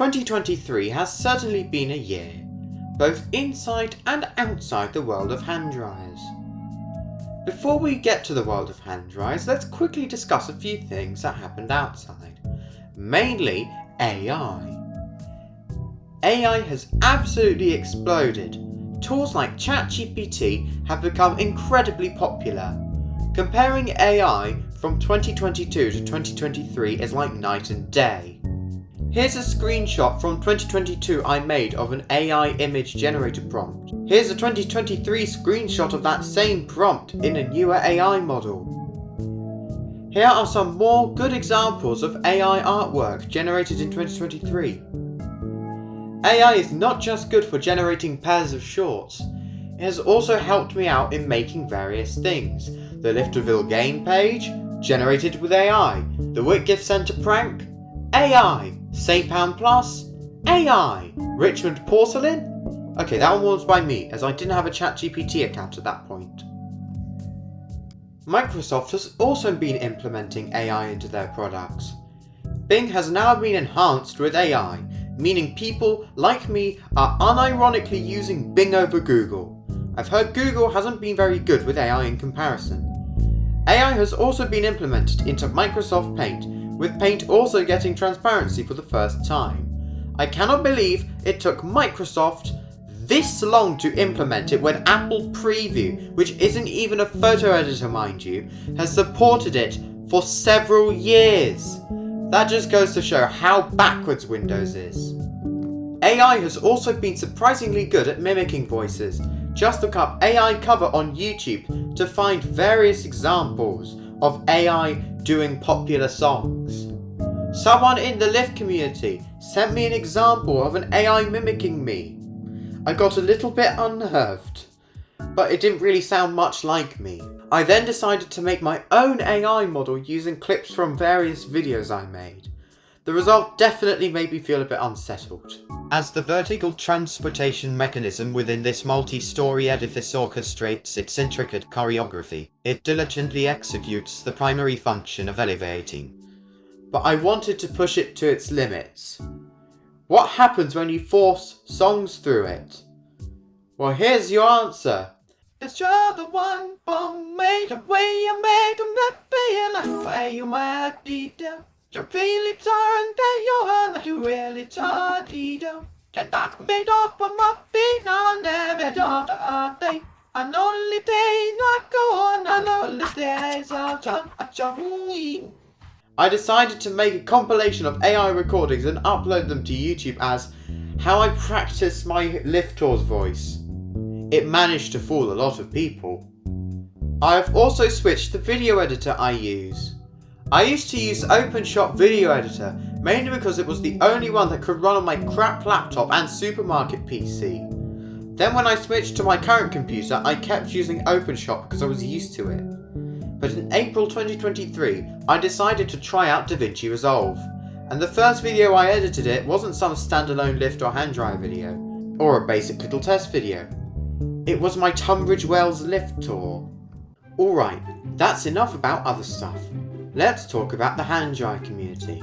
2023 has certainly been a year, both inside and outside the world of hand dryers. Before we get to the world of hand dryers, let's quickly discuss a few things that happened outside. Mainly AI. AI has absolutely exploded. Tools like ChatGPT have become incredibly popular. Comparing AI from 2022 to 2023 is like night and day. Here's a screenshot from 2022 I made of an AI image generator prompt. Here's a 2023 screenshot of that same prompt in a newer AI model. Here are some more good examples of AI artwork generated in 2023. AI is not just good for generating pairs of shorts, it has also helped me out in making various things. The Lifterville game page, generated with AI. The Wick Gift Centre prank, AI. St. Pound Plus, AI. Richmond Porcelain? Okay, that one was by me, as I didn't have a ChatGPT account at that point. Microsoft has also been implementing AI into their products. Bing has now been enhanced with AI, meaning people like me are unironically using Bing over Google. I've heard Google hasn't been very good with AI in comparison. AI has also been implemented into Microsoft Paint, with Paint also getting transparency for the first time. I cannot believe it took Microsoft this long to implement it when Apple Preview, which isn't even a photo editor mind you, has supported it for several years. That just goes to show how backwards Windows is. AI has also been surprisingly good at mimicking voices. Just look up AI cover on YouTube to find various examples of AI doing popular songs. Someone in the Lift community sent me an example of an AI mimicking me. I got a little bit unnerved, but it didn't really sound much like me. I then decided to make my own AI model using clips from various videos I made. The result definitely made me feel a bit unsettled. As the vertical transportation mechanism within this multi-story edifice orchestrates its intricate choreography, it diligently executes the primary function of elevating. But I wanted to push it to its limits. What happens when you force songs through it? Well, here's your answer. It's you're the one for me, the way you make them that feel like way you might be down. You're really tired that you're like you really tired, and knock me off of my feet on every day. I know the days not gone, I know the days are done. I decided to make a compilation of AI recordings and upload them to YouTube as how I practice my lift tours voice. It managed to fool a lot of people. I have also switched the video editor I use. I used to use OpenShot Video Editor, mainly because it was the only one that could run on my crap laptop and supermarket PC. Then when I switched to my current computer, I kept using OpenShot because I was used to it. But in April 2023, I decided to try out DaVinci Resolve, and the first video I edited it wasn't some standalone lift or hand dryer video, or a basic little test video. It was my Tunbridge Wells lift tour. Alright, that's enough about other stuff. Let's talk about the hand dryer community.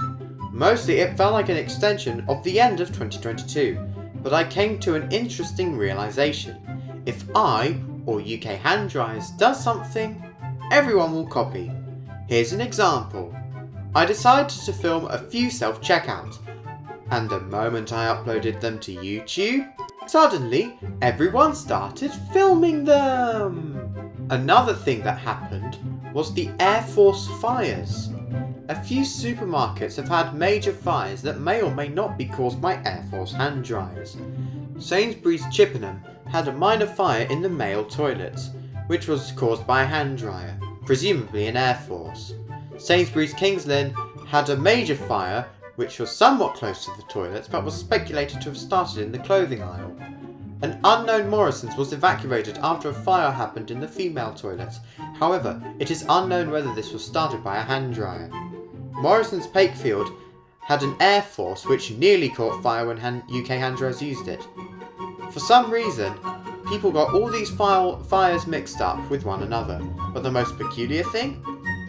Mostly it felt like an extension of the end of 2022, but I came to an interesting realization. If I, or UK Hand Dryers, does something, everyone will copy. Here's an example. I decided to film a few self-checkouts, and the moment I uploaded them to YouTube, suddenly everyone started filming them. Another thing that happened was the Air Force fires. A few supermarkets have had major fires that may or may not be caused by Air Force hand dryers. Sainsbury's Chippenham had a minor fire in the male toilets, which was caused by a hand dryer, presumably an Air Force. Sainsbury's Kings Lynn had a major fire, which was somewhat close to the toilets but was speculated to have started in the clothing aisle. An unknown Morrison's was evacuated after a fire happened in the female toilets. However, it is unknown whether this was started by a hand dryer. Morrison's Pakefield had an Air Force which nearly caught fire when UK hand dryers used it. For some reason, people got all these fires mixed up with one another, but the most peculiar thing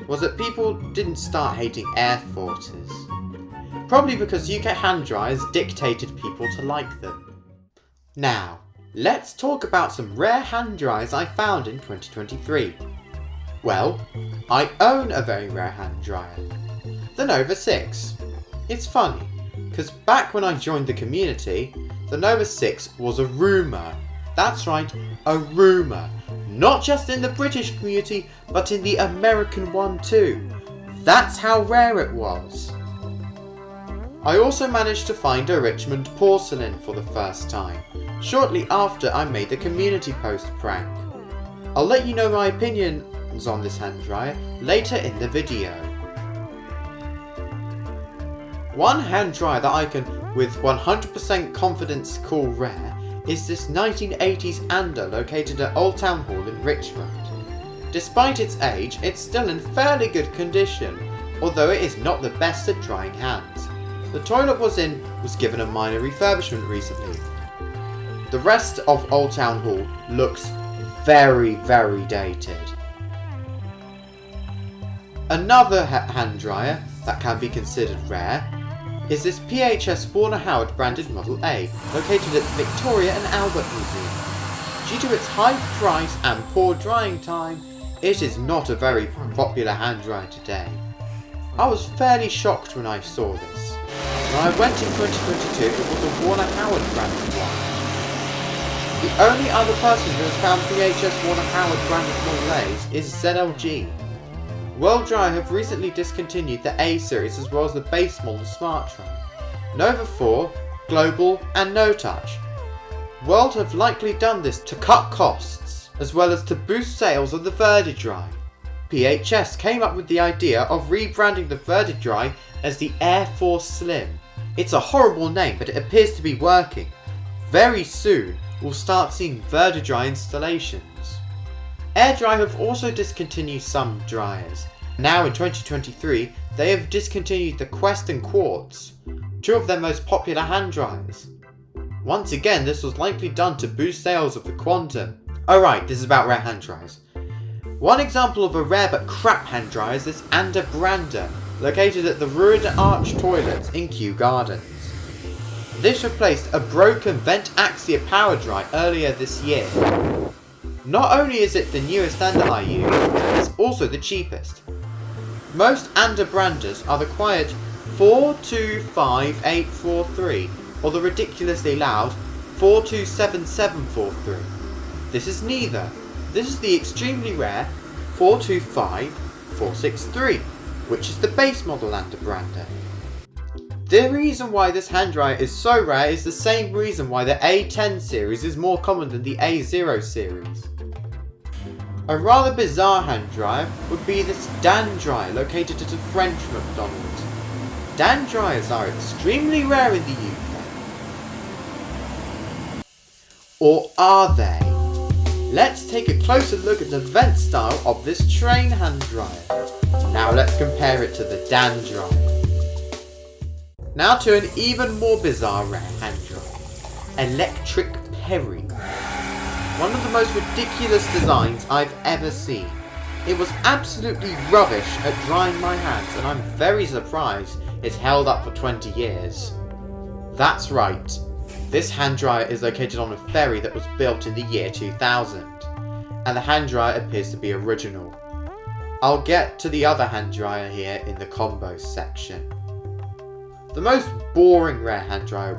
was that people didn't start hating Air Forces. Probably because UK hand dryers dictated people to like them. Now, let's talk about some rare hand dryers I found in 2023. Well, I own a very rare hand dryer, the Nova 6. It's funny, because back when I joined the community, the Nova 6 was a rumour. That's right, a rumour. Not just in the British community, but in the American one too. That's how rare it was. I also managed to find a Richmond porcelain for the first time, shortly after I made the community post prank. I'll let you know my opinions on this hand dryer later in the video. One hand dryer that I can with 100% confidence call rare is this 1980s Ander located at Old Town Hall in Richmond. Despite its age, it's still in fairly good condition, although it is not the best at drying hands. The toilet was given a minor refurbishment recently. The rest of Old Town Hall looks very, very dated. Another hand dryer that can be considered rare is this PHS Warner Howard branded Model A, located at the Victoria and Albert Museum. Due to its high price and poor drying time, it is not a very popular hand dryer today. I was fairly shocked when I saw this. When I went in 2022, it was a Warner Howard branded one. The only other person who has found PHS Warner Howard branded Model A's is ZLG. World Dryer have recently discontinued the A series as well as the base model Smart Dry, Nova 4, Global and No Touch. World have likely done this to cut costs as well as to boost sales of the VerdiDry. PHS came up with the idea of rebranding the VerdiDry as the Air Force Slim. It's a horrible name, but it appears to be working. Very soon we'll start seeing VerdiDry installations. AirDry have also discontinued some dryers. Now in 2023, they have discontinued the Quest and Quartz, two of their most popular hand dryers. Once again, this was likely done to boost sales of the Quantum. Alright, this is about rare hand dryers. One example of a rare but crap hand dryer is this Ander Brander, located at the Ruined Arch Toilets in Kew Gardens. This replaced a broken Vent Axia power dry earlier this year. Not only is it the newest Ander I use, it's also the cheapest. Most Ander Branders are the quiet 425843 or the ridiculously loud 427743. This is neither. This is the extremely rare 425463, which is the base model Ander Brander. The reason why this hand dryer is so rare is the same reason why the A10 series is more common than the A0 series. A rather bizarre hand dryer would be this Dan dryer located at a French McDonald's. Dan dryers are extremely rare in the UK. Or are they? Let's take a closer look at the vent style of this train hand dryer. Now let's compare it to the Dan dryer. Now to an even more bizarre rare hand dryer. Electric Perry. One of the most ridiculous designs I've ever seen. It was absolutely rubbish at drying my hands, and I'm very surprised it's held up for 20 years. That's right, this hand dryer is located on a ferry that was built in the year 2000, and the hand dryer appears to be original. I'll get to the other hand dryer here in the combos section. The most boring rare hand dryer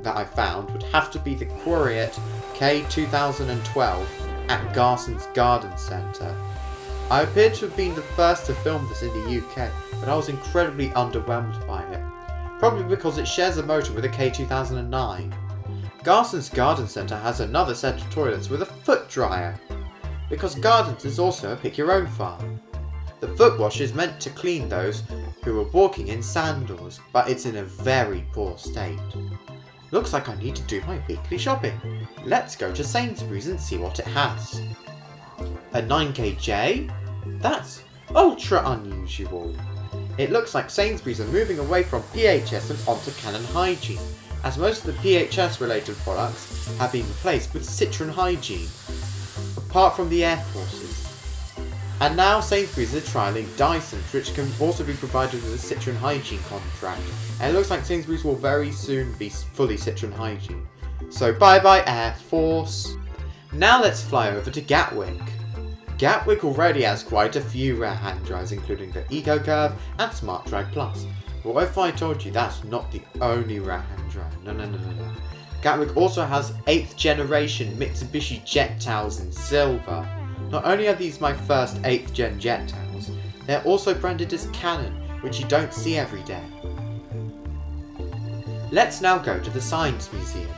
that I found would have to be the Quiet K2012 at Garson's Garden Centre. I appeared to have been the first to film this in the UK, but I was incredibly underwhelmed by it, probably because it shares a motor with a K2009. Garson's Garden Centre has another set of toilets with a foot dryer, because Gardens is also a pick-your-own farm. The foot wash is meant to clean those who are walking in sandals, but it's in a very poor state. Looks like I need to do my weekly shopping. Let's go to Sainsbury's and see what it has. A 9kJ? That's ultra unusual. It looks like Sainsbury's are moving away from PHS and onto Canon Hygiene, as most of the PHS related products have been replaced with Citron Hygiene, apart from the Air Forces. And now Sainsbury's are trialling Dysons, which can also be provided with a Citron Hygiene contract. And it looks like Sainsbury's will very soon be fully Citron Hygiene. So bye bye Air Force. Now let's fly over to Gatwick. Gatwick already has quite a few rare hand dryers, including the EcoCurve and Smart Dry Plus. But what if I told you that's not the only rare hand dryer? No. Gatwick also has 8th generation Mitsubishi jet towels in silver. Not only are these my first 8th gen jet towels, they're also branded as Canon, which you don't see every day. Let's now go to the Science Museum.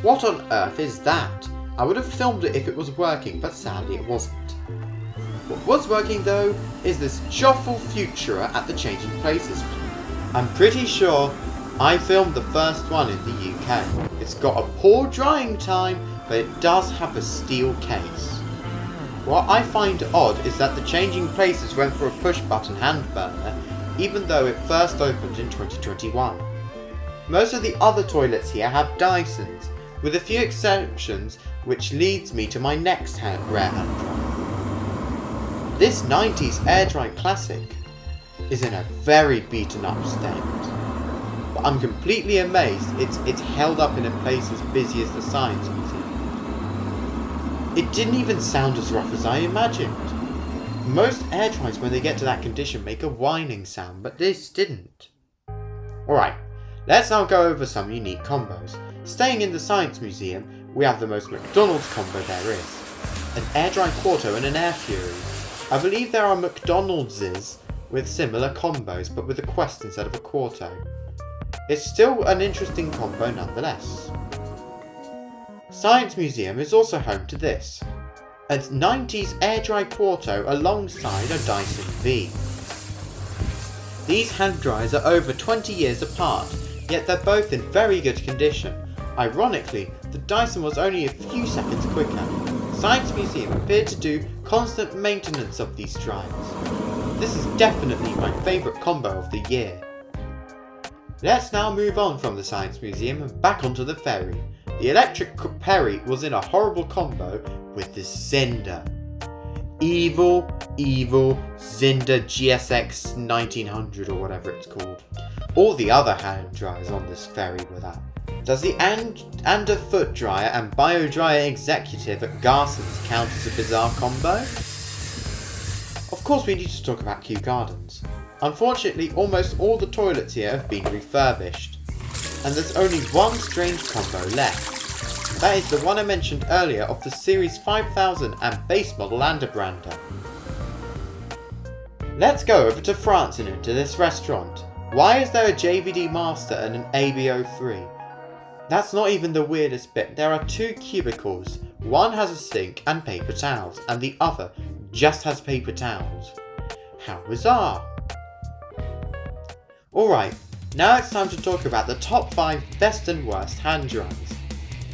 What on earth is that? I would have filmed it if it was working, but sadly it wasn't. What was working though is this Joffle Futura at the Changing Places. I'm pretty sure I filmed the first one in the UK. It's got a poor drying time, but it does have a steel case. What I find odd is that the Changing Places went for a push button hand burner, even though it first opened in 2021. Most of the other toilets here have Dysons, with a few exceptions, which leads me to my next rare hand dryer. This 90s air dry classic is in a very beaten up state, but I'm completely amazed it's held up in a place as busy as the Science Museum. It didn't even sound as rough as I imagined. Most air dryers when they get to that condition make a whining sound, but this didn't. Alright, let's now go over some unique combos. Staying in the Science Museum, we have the most McDonald's combo there is. An air dry Quarto and an Air Fury. I believe there are McDonald's with similar combos, but with a Quest instead of a Quarto. It's still an interesting combo nonetheless. Science Museum is also home to this, a 90s air dry Quarto alongside a Dyson V. These hand dryers are over 20 years apart, yet they're both in very good condition. Ironically, the Dyson was only a few seconds quicker. Science Museum appeared to do constant maintenance of these dryers. This is definitely my favourite combo of the year. Let's now move on from the Science Museum and back onto the ferry. The electric Perry was in a horrible combo with the Zinder. Evil Zinder GSX 1900 or whatever it's called. All the other hand dryers on this ferry were that. Does the Ander Foot Dryer and Bio Dryer Executive at Garson's count as a bizarre combo? Of course we need to talk about Kew Gardens. Unfortunately, almost all the toilets here have been refurbished, and there's only one strange combo left. That is the one I mentioned earlier of the Series 5000 and base model Anderbrander. Let's go over to France and into this restaurant. Why is there a JVD Master and an ABO3? That's not even the weirdest bit. There are two cubicles. One has a sink and paper towels, and the other just has paper towels. How bizarre. Alright, now it's time to talk about the top 5 best and worst hand dryers.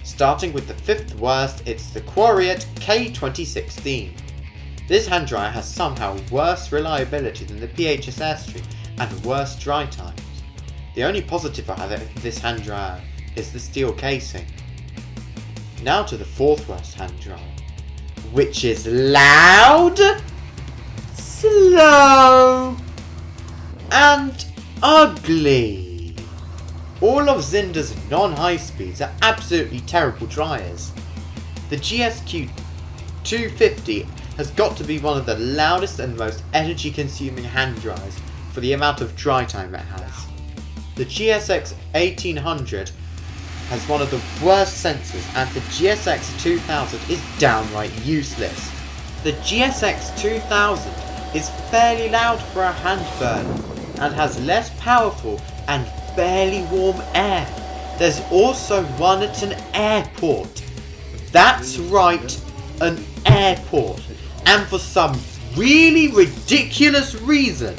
Starting with the 5th worst, it's the Quarriot K2016. This hand dryer has somehow worse reliability than the PHS Airstream and worse dry times. The only positive I have of this hand dryer is the steel casing. Now to the 4th worst hand dryer, which is loud, slow, and ugly. All of Zinder's non-high speeds are absolutely terrible dryers. The GSQ 250 has got to be one of the loudest and most energy consuming hand dryers for the amount of dry time it has. The GSX 1800 has one of the worst sensors, and the GSX 2000 is downright useless. The GSX 2000 is fairly loud for a hand burner and has less powerful and barely warm air. There's also one at an airport. That's right, an airport. And for some really ridiculous reason,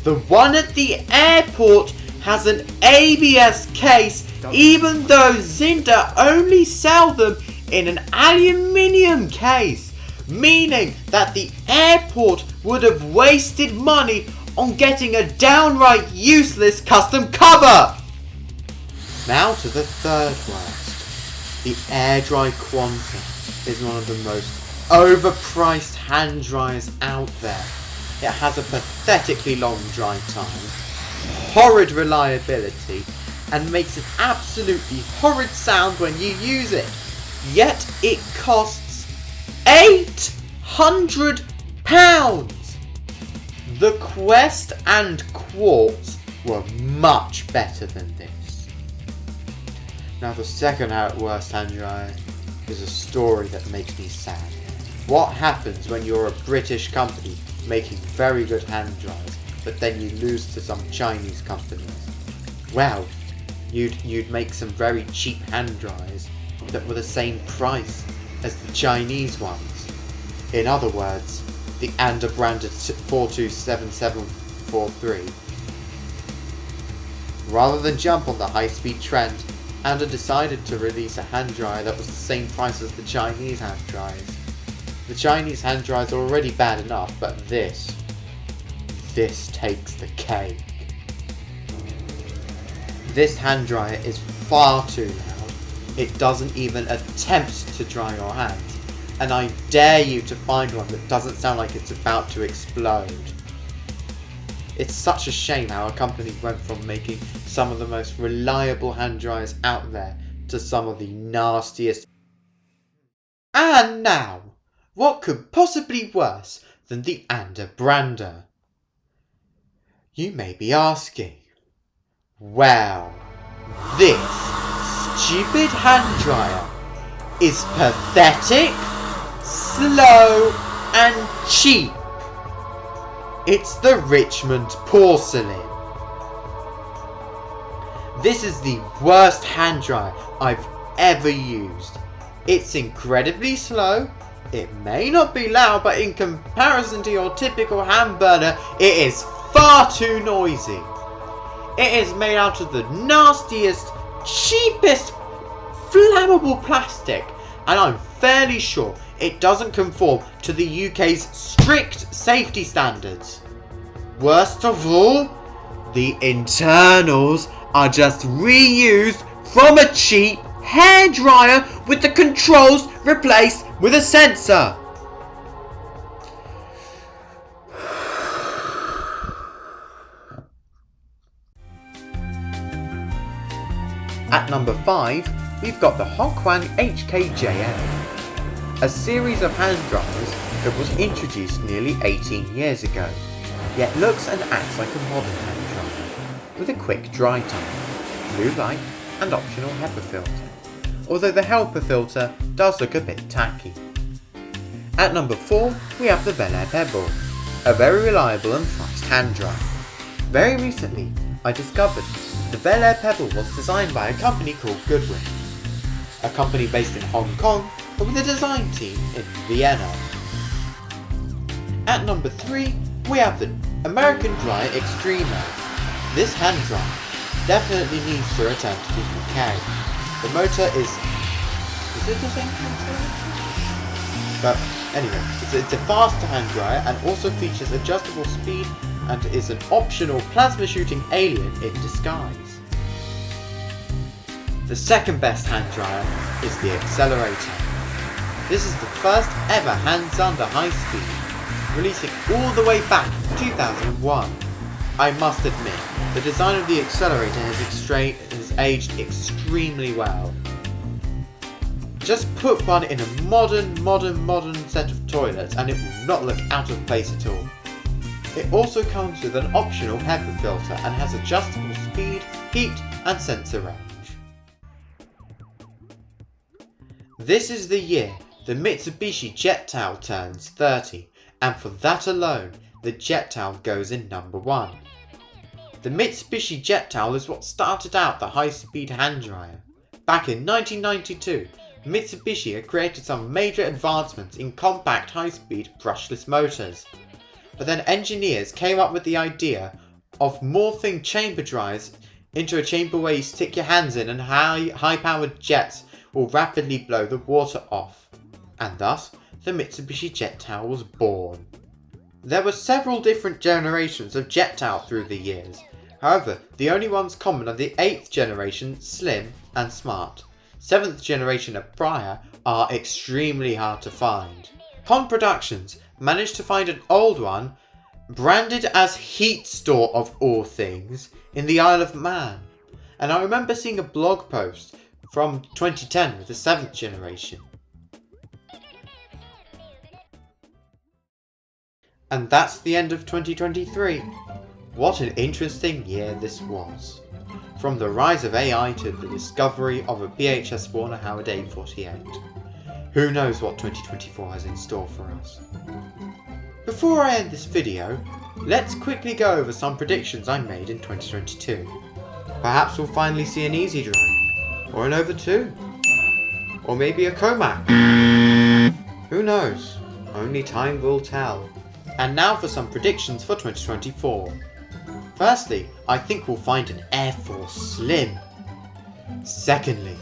the one at the airport has an ABS case, even though Zinder only sell them in an aluminium case, meaning that the airport would have wasted money on getting a downright useless custom cover. Now to the 3rd worst. The air dry Quantum is one of the most overpriced hand dryers out there. It has a pathetically long dry time, horrid reliability, and makes an absolutely horrid sound when you use it. Yet it costs £800. The Quest and Quartz were much better than this. Now the second worst hand dryer is a story that makes me sad. What happens when you're a British company making very good hand dryers, but then you lose to some Chinese companies? Well, you'd make some very cheap hand dryers that were the same price as the Chinese ones. In other words, the Anda branded 427743. Rather than jump on the high-speed trend, Anda decided to release a hand dryer that was the same price as the Chinese hand dryers. The Chinese hand dryers are already bad enough, but this takes the cake. This hand dryer is far too loud. It doesn't even attempt to dry your hands, and I dare you to find one that doesn't sound like it's about to explode. It's such a shame how a company went from making some of the most reliable hand dryers out there to some of the nastiest. And now, what could possibly be worse than the Anda Brander? You may be asking. Well, this stupid hand dryer is pathetic, slow, and cheap. It's the Richmond Porcelain. This is the worst hand dryer I've ever used. It's incredibly slow. It may not be loud, but in comparison to your typical hand burner, it is far too noisy. It is made out of the nastiest, cheapest, flammable plastic, and I'm fairly sure it doesn't conform to the UK's strict safety standards. Worst of all, the internals are just reused from a cheap hairdryer with the controls replaced with a sensor. At number 5, we've got the Hokwang HKJM, a series of hand dryers that was introduced nearly 18 years ago, yet looks and acts like a modern hand dryer, with a quick dry time, blue light and optional HEPA filter, although the HEPA filter does look a bit tacky. At number 4, we have the Bel-Air Pebble, a very reliable and fast hand dryer. Very recently, I discovered the Bel-Air Pebble was designed by a company called Goodwin, a company based in Hong Kong but with a design team in Vienna. At number 3, we have the American Dryer Extremo. This hand dryer definitely needs to return to the UK. The motor is it the same motor? But anyway, it's a faster hand dryer and also features adjustable speed and is an optional plasma shooting alien in disguise. The second best hand dryer is the Accelerator. This is the first ever hands under high speed, releasing all the way back in 2001. I must admit, the design of the Accelerator has aged extremely well. Just put one in a modern set of toilets and it will not look out of place at all. It also comes with an optional HEPA filter and has adjustable speed, heat and sensor range. This is the year the Mitsubishi Jet Towel turns 30, and for that alone, the Jet Towel goes in number 1. The Mitsubishi Jet Towel is what started out the high-speed hand dryer. Back in 1992, Mitsubishi had created some major advancements in compact high-speed brushless motors. But then engineers came up with the idea of morphing chamber dryers into a chamber where you stick your hands in and high-powered jets will rapidly blow the water off. And thus, the Mitsubishi Jet Towel was born. There were several different generations of Jet Towel through the years. However, the only ones common are the 8th generation, Slim and Smart. 7th generation and prior are extremely hard to find. Con Productions managed to find an old one, branded as Heat Store of all things, in the Isle of Man. And I remember seeing a blog post from 2010 with the 7th generation. And that's the end of 2023. What an interesting year this was. From the rise of AI to the discovery of a PHS spawner Howard 848. Who knows what 2024 has in store for us. Before I end this video, let's quickly go over some predictions I made in 2022. Perhaps we'll finally see an easy drone, or an over 2, or maybe a Comac. Who knows? Only time will tell. And now for some predictions for 2024. Firstly, I think we'll find an Air Force Slim. Secondly,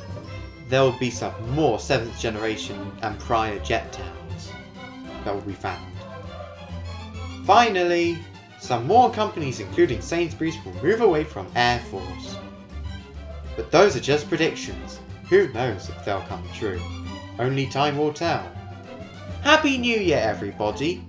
there will be some more 7th generation and prior jet towers that will be found. Finally, some more companies including Sainsbury's will move away from Air Force. But those are just predictions. Who knows if they'll come true? Only time will tell. Happy New Year everybody!